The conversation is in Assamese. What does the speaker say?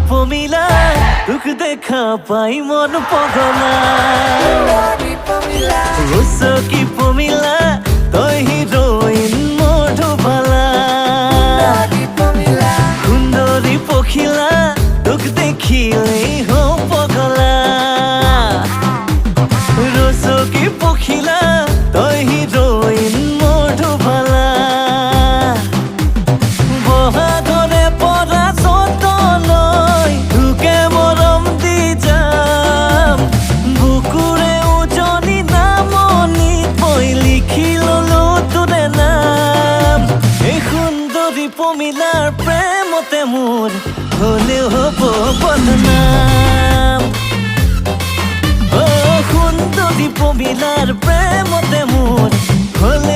পমিলা তোক দেখা পাই মন পগলা কি পমিলা তই হিরোইন মধুবালা সুন্দরী পখিলা তোক দেখিলেই হও পগলা কি পখিলা তই হিরোইন মধুবালা বহাগরে পরা যতনৈ তোকে মরম দি যাম বুকুৰে উজনি নামনি মই লিখি ললো তোৰে নাম এই সুন্দৰী পমিলাৰ প্ৰেমতে মোৰ হলেও হব বদনাম সুন্দৰী পমিলাৰ প্ৰেমতে মোৰ হলে